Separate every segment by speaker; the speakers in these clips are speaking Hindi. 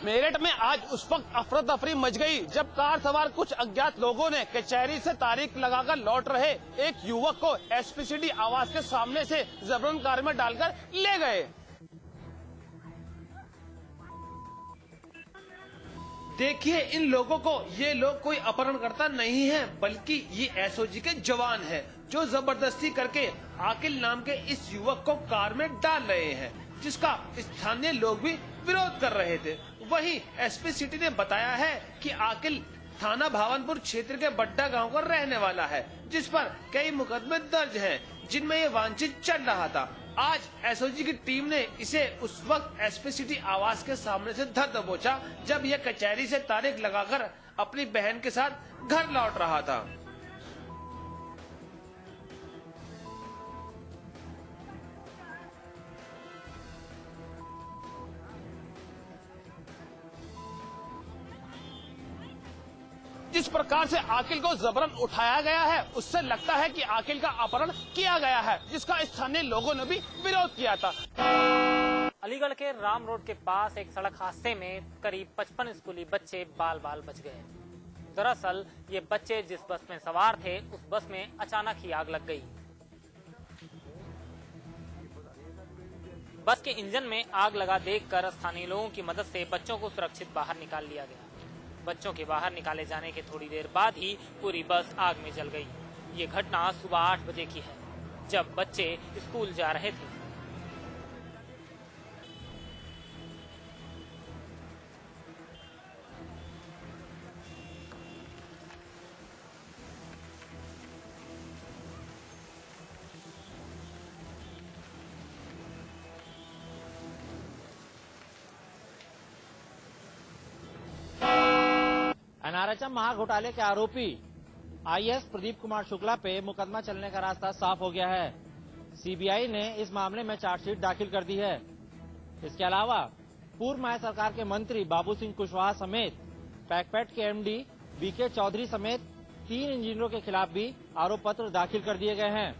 Speaker 1: मेरठ में आज उस वक्त अफरा तफरी मच गई जब कार सवार कुछ अज्ञात लोगों ने कचहरी से तारीख लगाकर लौट रहे एक युवक को एसपीसीटी आवास के सामने से जबरन कार में डालकर ले गए। देखिए इन लोगों को, ये लोग कोई अपहरणकर्ता नहीं है बल्कि ये एसओजी के जवान हैं जो जबरदस्ती करके आकिल नाम के इस युवक को कार में डाल रहे हैं, जिसका स्थानीय लोग भी विरोध कर रहे थे। वहीं एसपी सिटी ने बताया है कि आकिल थाना भावनपुर क्षेत्र के बड्डा गांव का रहने वाला है, जिस पर कई मुकदमे दर्ज हैं, जिनमें ये वांछित चल रहा था। आज एसओजी की टीम ने इसे उस वक्त एसपी सिटी आवास के सामने से धर दबोचा जब यह कचहरी से तारीख लगाकर अपनी बहन के साथ घर लौट रहा था। जिस प्रकार से आकिल को जबरन उठाया गया है उससे लगता है कि आकिल का अपहरण किया गया है, जिसका स्थानीय लोगों ने भी विरोध किया था।
Speaker 2: अलीगढ़ के राम रोड के पास एक सड़क हादसे में करीब 55 स्कूली बच्चे बाल बाल बच गए। दरअसल ये बच्चे जिस बस में सवार थे उस बस में अचानक ही आग लग गई। बस के इंजन में आग लगा देखकर स्थानीय लोगों की मदद से बच्चों को सुरक्षित बाहर निकाल लिया गया। बच्चों के बाहर निकाले जाने के थोड़ी देर बाद ही पूरी बस आग में जल गई। ये घटना सुबह 8 बजे की है जब बच्चे स्कूल जा रहे थे।
Speaker 3: एनआरएचएम महाघोटाले के आरोपी आईएएस प्रदीप कुमार शुक्ला पे मुकदमा चलने का रास्ता साफ हो गया है। सीबीआई ने इस मामले में चार्जशीट दाखिल कर दी है। इसके अलावा पूर्व मध्य सरकार के मंत्री बाबू सिंह कुशवाहा समेत पैकपेट के एमडी बीके चौधरी समेत 3 इंजीनियरों के खिलाफ भी आरोप पत्र दाखिल कर दिए गए हैं।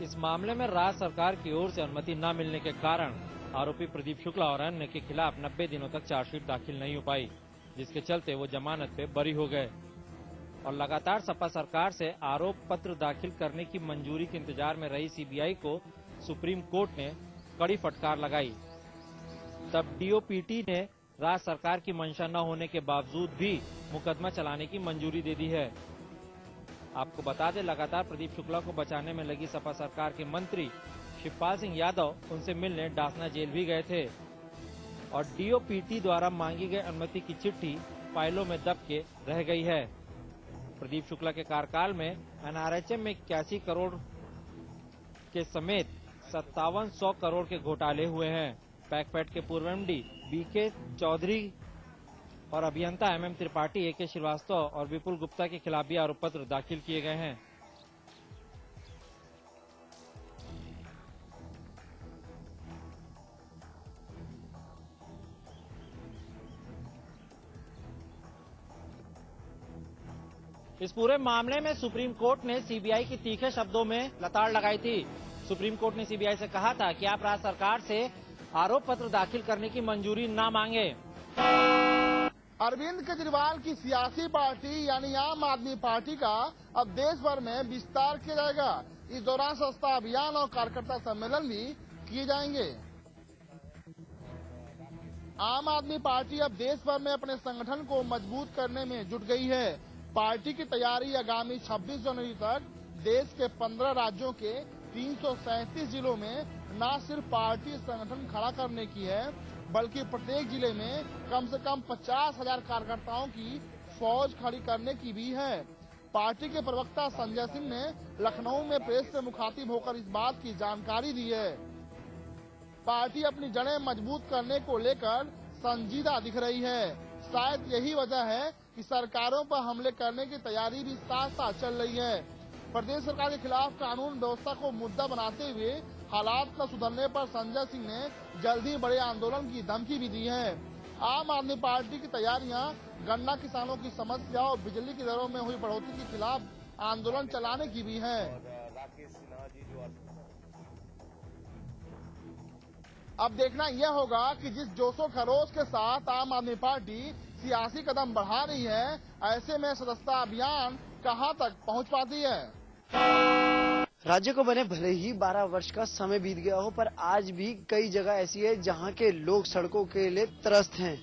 Speaker 3: इस मामले में राज्य सरकार की ओर से अनुमति न मिलने के कारण आरोपी प्रदीप शुक्ला और अन्य के खिलाफ 90 दिनों तक चार्जशीट दाखिल नहीं हो पाई, जिसके चलते वो जमानत पे बरी हो गए और लगातार सपा सरकार से आरोप पत्र दाखिल करने की मंजूरी के इंतजार में रही सीबीआई को सुप्रीम कोर्ट ने कड़ी फटकार लगाई। तब डीओपीटी ने राज्य सरकार की मंशा न होने के बावजूद भी मुकदमा चलाने की मंजूरी दे दी है। आपको बता दें, लगातार प्रदीप शुक्ला को बचाने में लगी सपा सरकार के मंत्री शिवपाल सिंह यादव उनसे मिलने डासना जेल भी गए थे और डीओपीटी द्वारा मांगी गई अनुमति की चिट्ठी फाइलों में दब के रह गई है। प्रदीप शुक्ला के कार्यकाल में एनआरएचएम में 81 करोड़ के समेत 5700 करोड़ के घोटाले हुए हैं। पैकपेट के पूर्व एमडी बीके चौधरी और अभियंता एमएम त्रिपाठी, एके श्रीवास्तव और विपुल गुप्ता के खिलाफ भी आरोप पत्र दाखिल किए गए हैं। इस पूरे मामले में सुप्रीम कोर्ट ने सीबीआई की तीखे शब्दों में लताड़ लगाई थी। सुप्रीम कोर्ट ने सीबीआई से कहा था कि आप राज्य सरकार से आरोप पत्र दाखिल करने की मंजूरी न मांगे।
Speaker 4: अरविंद केजरीवाल की सियासी पार्टी यानी आम आदमी पार्टी का अब देश भर में विस्तार किया जाएगा। इस दौरान सस्ता अभियान और कार्यकर्ता सम्मेलन भी किए जाएंगे। आम आदमी पार्टी अब देश भर में अपने संगठन को मजबूत करने में जुट गई है। पार्टी की तैयारी आगामी 26 जनवरी तक देश के 15 राज्यों के 337 जिलों में न सिर्फ पार्टी संगठन खड़ा करने की है, बल्कि प्रत्येक जिले में कम से कम 50,000 कार्यकर्ताओं की फौज खड़ी करने की भी है। पार्टी के प्रवक्ता संजय सिंह ने लखनऊ में प्रेस से मुखातिब होकर इस बात की जानकारी दी है। पार्टी अपनी जड़ें मजबूत करने को लेकर संजीदा दिख रही है। शायद यही वजह है कि सरकारों पर हमले करने की तैयारी भी साथ साथ चल रही है। प्रदेश सरकार के खिलाफ कानून व्यवस्था को मुद्दा बनाते हुए हालात न सुधरने पर संजय सिंह ने जल्द ही बड़े आंदोलन की धमकी भी दी है। आम आदमी पार्टी की तैयारियां गन्ना किसानों की समस्या और बिजली की दरों में हुई बढ़ोतरी के खिलाफ आंदोलन चलाने की भी है। अब देखना यह होगा कि जिस जोशो खरोश के साथ आम आदमी पार्टी सियासी कदम बढ़ा रही है, ऐसे में सदस्यता अभियान कहां तक पहुंच पाती है।
Speaker 5: राज्य को बने भले ही 12 वर्ष का समय बीत गया हो, पर आज भी कई जगह ऐसी है जहां के लोग सड़कों के लिए त्रस्त हैं।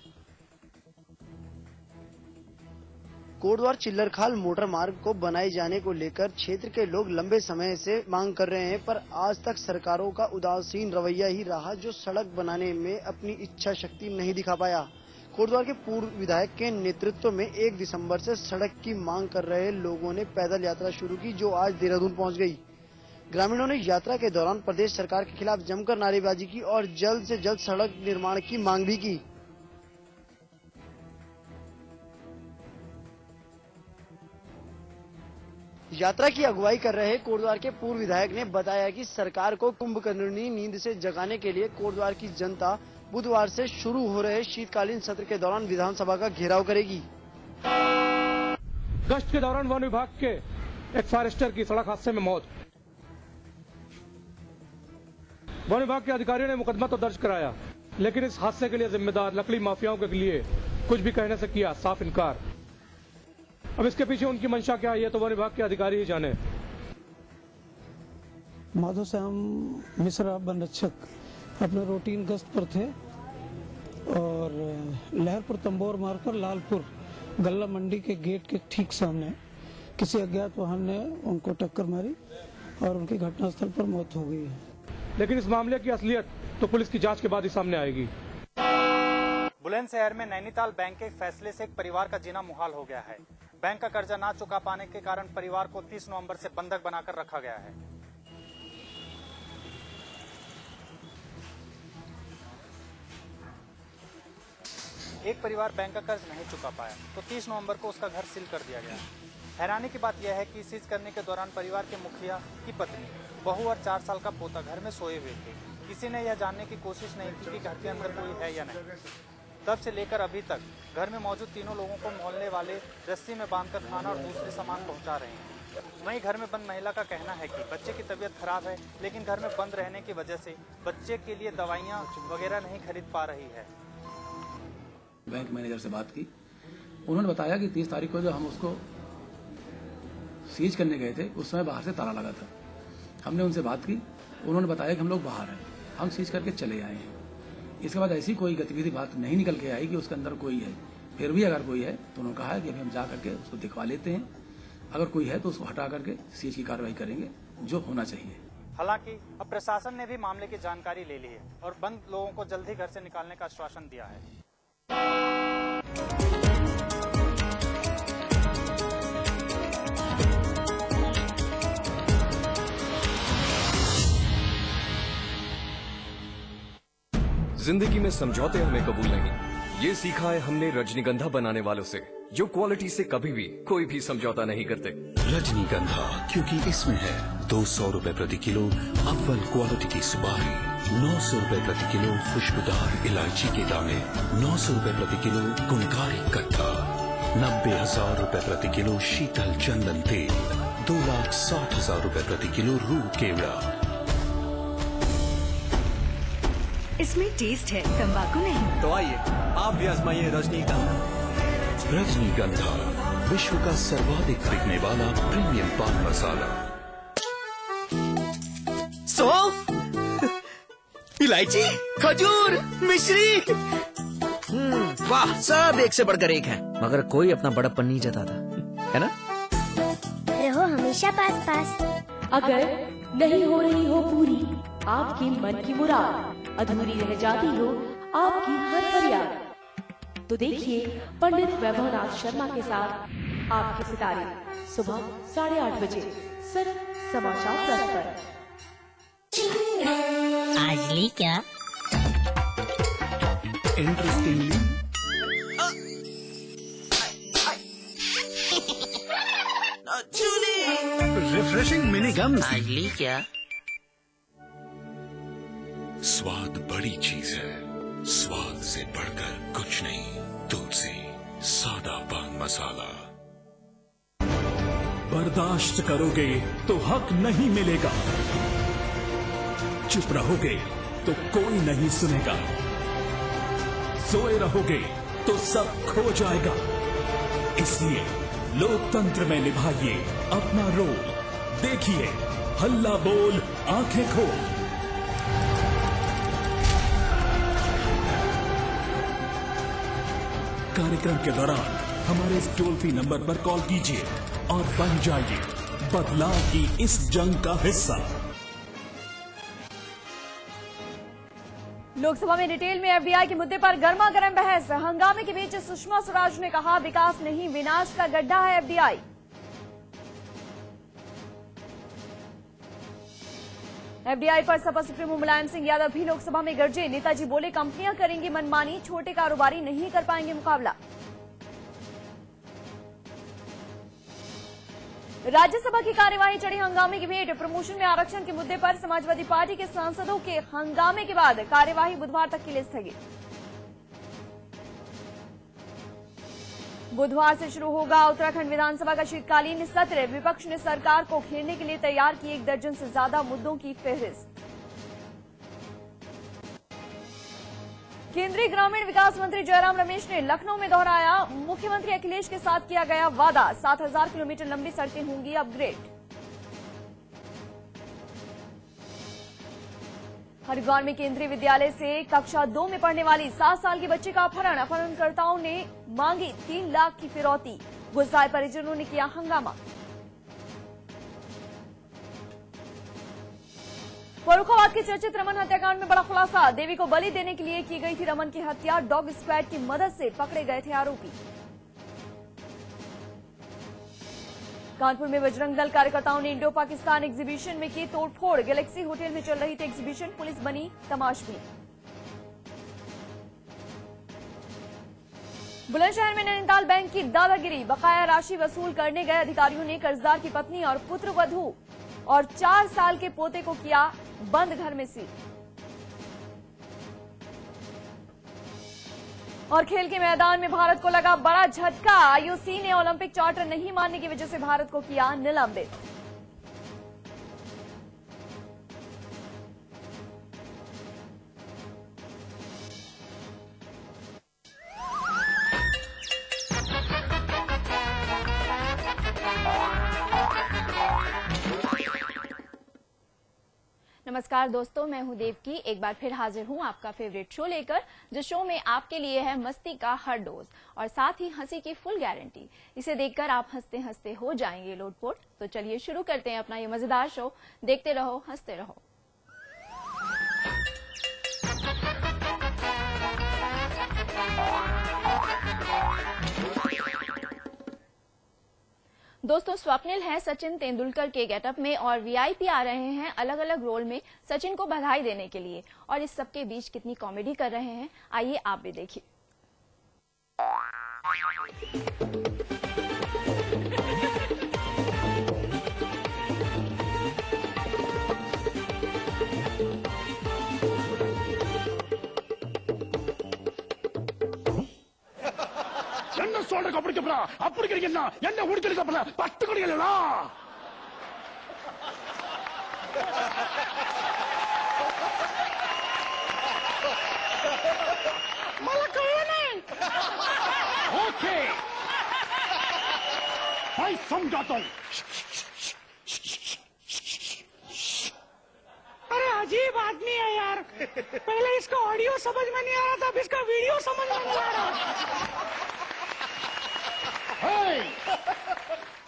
Speaker 5: कोटद्वार चिल्लरखाल मोटर मार्ग को बनाए जाने को लेकर क्षेत्र के लोग लंबे समय से मांग कर रहे हैं, पर आज तक सरकारों का उदासीन रवैया ही रहा जो सड़क बनाने में अपनी इच्छा शक्ति नहीं दिखा पाया। कोटद्वार के पूर्व विधायक के नेतृत्व में 1 दिसंबर से सड़क की मांग कर रहे लोगों ने पैदल यात्रा शुरू की, जो आज देहरादून पहुंच गई। ग्रामीणों ने यात्रा के दौरान प्रदेश सरकार के खिलाफ जमकर नारेबाजी की और जल्द से जल्द सड़क निर्माण की मांग भी की। यात्रा की अगुवाई कर रहे कोटद्वार के पूर्व विधायक ने बताया कि सरकार को कुंभकर्णी नींद से जगाने के लिए कोटद्वार की जनता बुधवार से शुरू हो रहे शीतकालीन सत्र के दौरान विधानसभा का घेराव करेगी।
Speaker 6: गश्त के दौरान वन विभाग के एक फॉरेस्टर की सड़क हादसे में मौत। वन विभाग के अधिकारियों ने मुकदमा तो दर्ज कराया, लेकिन इस हादसे के लिए जिम्मेदार लकड़ी माफियाओं के लिए कुछ भी कहने से किया साफ इनकार। अब इसके पीछे उनकी मंशा क्या है, ये तो वन विभाग के अधिकारी ही जाने।
Speaker 7: माधव श्याम मिश्रा वन रक्षक अपने रूटीन गश्त पर थे और लहरपुर तंबोर मार्ग पर लालपुर गल्ला मंडी के गेट के ठीक सामने किसी अज्ञात वाहन ने उनको टक्कर मारी और उनकी घटनास्थल पर मौत हो गई है।
Speaker 6: लेकिन इस मामले की असलियत तो पुलिस की जांच के बाद ही सामने आएगी।
Speaker 8: बुलंदशहर में नैनीताल बैंक के फैसले से एक परिवार का जीना मुहाल हो गया है। बैंक का कर्जा ना चुका पाने के कारण परिवार को 30 नवंबर से बंधक बनाकर रखा गया है। एक परिवार बैंक का कर्ज नहीं चुका पाया तो 30 नवंबर को उसका घर सील कर दिया गया। हैरानी की बात यह है कि सीज करने के दौरान परिवार के मुखिया की पत्नी, बहू और 4 साल का पोता घर में सोए हुए थे। किसी ने यह जानने की कोशिश नहीं की कि घर के अंदर कोई है या नहीं। तब से लेकर अभी तक घर में मौजूद तीनों लोगों को मोहल्ले वाले रस्सी में बांधकर खाना और दूसरे सामान पहुंचा रहे हैं। वहीं घर में बंद महिला का कहना है कि बच्चे की तबीयत खराब है, लेकिन घर में बंद रहने की वजह से बच्चे के लिए दवाइयां वगैरह नहीं खरीद पा रही है।
Speaker 9: बैंक मैनेजर से बात की, उन्होंने बताया कि 30 तारीख को जो हम उसको सीज करने गए थे उस समय बाहर से ताला लगा था। हमने उनसे बात की, उन्होंने बताया कि हम लोग बाहर हैं, हम सीज करके चले आए हैं। इसके बाद ऐसी कोई गतिविधि बात नहीं निकल के आई कि उसके अंदर कोई है। फिर भी अगर कोई है तो उन्होंने कहा है कि अभी हम जा करके उसको दिखवा लेते हैं, अगर कोई है तो उसको हटा करके सीज की कार्रवाई करेंगे जो होना चाहिए।
Speaker 8: हालांकि अब प्रशासन ने भी मामले की जानकारी ले ली है और बंद लोगों को जल्द ही घर से निकालने का आश्वासन दिया है।
Speaker 10: जिंदगी में समझौते हमें कबूल नहीं, ये सीखा है हमने रजनीगंधा बनाने वालों से, जो क्वालिटी से कभी भी कोई भी समझौता नहीं करते।
Speaker 11: रजनीगंधा, क्योंकि इसमें है 200 रुपए प्रति किलो अव्वल क्वालिटी की सुपारी, 900 रुपए प्रति किलो खुशबूदार इलायची के दाने, 900 रुपए प्रति किलो गुणकारी कट्टा, 90,000 रुपए प्रति किलो शीतल चंदन तेल, 2,60,000 रुपए प्रति किलो रूह केवड़ा।
Speaker 12: इसमें टेस्ट है, तंबाकू नहीं।
Speaker 13: तो आइए आप भी आजमाइए रजनीगंधा।
Speaker 11: रजनीगंधा, विश्व का सर्वाधिक बिकने वाला प्रीमियम पान मसाला।
Speaker 13: इलायची, खजूर, मिश्री, वाह, सब एक से बढ़कर एक है, मगर कोई अपना बड़प्पन नहीं जताता, है ना?
Speaker 14: रहो हमेशा पास पास।
Speaker 15: अगर नहीं हो रही हो पूरी आपकी मन की मुराद, अधूरी रह जाती हो आपकी हर फरियाद, तो देखिए पंडित वैभवनाथ शर्मा के साथ आपके सितारे सुबह 8:30 बजे सिर्फ समाचार प्लस पर।
Speaker 14: आज ली क्या?
Speaker 11: Interestingly
Speaker 13: refreshing mini gums.
Speaker 14: आज ली क्या?
Speaker 11: स्वाद बड़ी चीज है, स्वाद से बढ़कर कुछ नहीं। तुलसी सादा पान मसाला।
Speaker 16: बर्दाश्त करोगे तो हक नहीं मिलेगा, चुप रहोगे
Speaker 11: तो कोई नहीं सुनेगा, सोए रहोगे तो सब खो जाएगा। इसलिए लोकतंत्र में निभाइए अपना रोल। देखिए हल्ला बोल आंखें खोल। कार्यक्रम के दौरान हमारे इस टोल फ्री नंबर पर कॉल कीजिए और बन जाइए बदलाव की इस जंग का हिस्सा।
Speaker 16: लोकसभा में डिटेल में एफडीआई के मुद्दे पर गर्मा गर्म बहस। हंगामे के बीच सुषमा स्वराज ने कहा, विकास नहीं विनाश का गड्ढा है एफडीआई। एफडीआई पर सपा सुप्रीमो मुलायम सिंह यादव भी लोकसभा में गरजे। नेताजी बोले, कंपनियां करेंगी मनमानी, छोटे कारोबारी नहीं कर पाएंगे मुकाबला। राज्यसभा की कार्यवाही चढ़ी हंगामे की भेंट। प्रमोशन में आरक्षण के मुद्दे पर समाजवादी पार्टी के सांसदों के हंगामे के बाद कार्यवाही बुधवार तक के लिए स्थगित। बुधवार से शुरू होगा उत्तराखंड विधानसभा का शीतकालीन सत्र। विपक्ष ने सरकार को घेरने के लिए तैयार की 1 दर्जन से ज्यादा मुद्दों की फेहरिस्त। केंद्रीय ग्रामीण विकास मंत्री जयराम रमेश ने लखनऊ में दोहराया, मुख्यमंत्री अखिलेश के साथ किया गया वादा, 7000 किलोमीटर लंबी सड़कें होंगी अपग्रेड। हरिद्वार में केंद्रीय विद्यालय से कक्षा 2 में पढ़ने वाली 7 साल की बच्ची का अपहरण। अपहरणकर्ताओं ने मांगी 3 लाख की फिरौती। गुस्साए परिजनों ने किया हंगामा। फर्रुखाबाद के चर्चित रमन हत्याकांड में बड़ा खुलासा। देवी को बलि देने के लिए की गई थी रमन की हत्या। डॉग स्क्वाड की मदद से पकड़े गए थे आरोपी। कानपुर में बजरंग दल कार्यकर्ताओं ने इंडो पाकिस्तान एग्जीबिशन में की तोड़फोड़। गैलेक्सी होटल में चल रही थी एग्जीबिशन, पुलिस बनी तमाशबीन। बुलंदशहर में नैनीताल बैंक की दादागिरी। बकाया राशि वसूल करने गए अधिकारियों ने कर्जदार की पत्नी और पुत्र वधू और 4 साल के पोते को किया बंद घर में सील। और खेल के मैदान में भारत को लगा बड़ा झटका। आईओसी ने ओलंपिक चार्टर नहीं मानने की वजह से भारत को किया निलंबित। नमस्कार दोस्तों, मैं हूं देवकी। एक बार फिर हाजिर हूं आपका फेवरेट शो लेकर, जो शो में आपके लिए है मस्ती का हर डोज और साथ ही हंसी की फुल गारंटी। इसे देखकर आप हंसते हंसते हो जाएंगे लोटपोट। तो चलिए शुरू करते हैं अपना ये मजेदार शो। देखते रहो, हंसते रहो। दोस्तों, स्वप्निल है सचिन तेंदुलकर के गेटअप में और वीआईपी आ रहे हैं अलग अलग रोल में सचिन को बधाई देने के लिए। और इस सबके बीच कितनी कॉमेडी कर रहे हैं, आइए आप भी देखिए।
Speaker 17: என்ன சொல்ற அப்படி கப்பலா அப்படி கிடைக்கனா என்ன உடுக்கல கப்பலா 10 கிடைக்கலடா मला कळलं नाही ओके भाई समझाता हूं। अरे अजीब आदमी है यार, पहले इसका ऑडियो समझ में नहीं आ रहा था, अब इसका वीडियो समझ में नहीं आ रहा।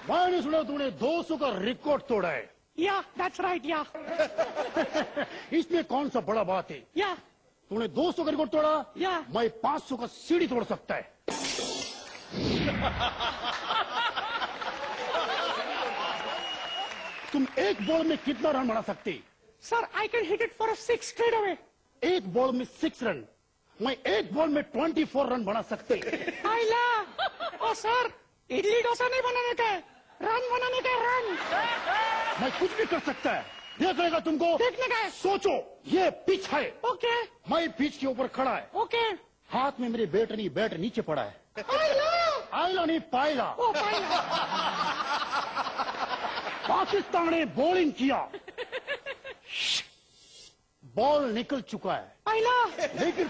Speaker 17: मैंने सुना तूने 200 का रिकॉर्ड तोड़ा है। या दैट्स राइट या इसमें कौन सा बड़ा बात है? या तूने 200 का रिकॉर्ड तोड़ा, या मैं 500 का सीढ़ी तोड़ सकता है। तुम एक बॉल में कितना रन बना सकते? Sir I can hit it for 6 straight away. एक बॉल में 6 रन, मैं एक बॉल में 24 रन बना सकते। ओ सर, इडली डोसा नहीं बनाने का है, रन बनाने का है, रन। मैं कुछ भी कर सकता है, देख लेगा तुमको। देखने का है। सोचो, ये पिच है। ओके। मैं पिच के ऊपर खड़ा है। ओके। हाथ में मेरी बैट नहीं, बैट नीचे पड़ा है। आयला नहीं पायला। ओ पायला। पाकिस्तान ने बॉलिंग किया, बॉल निकल चुका है
Speaker 7: आइला
Speaker 17: लेकिन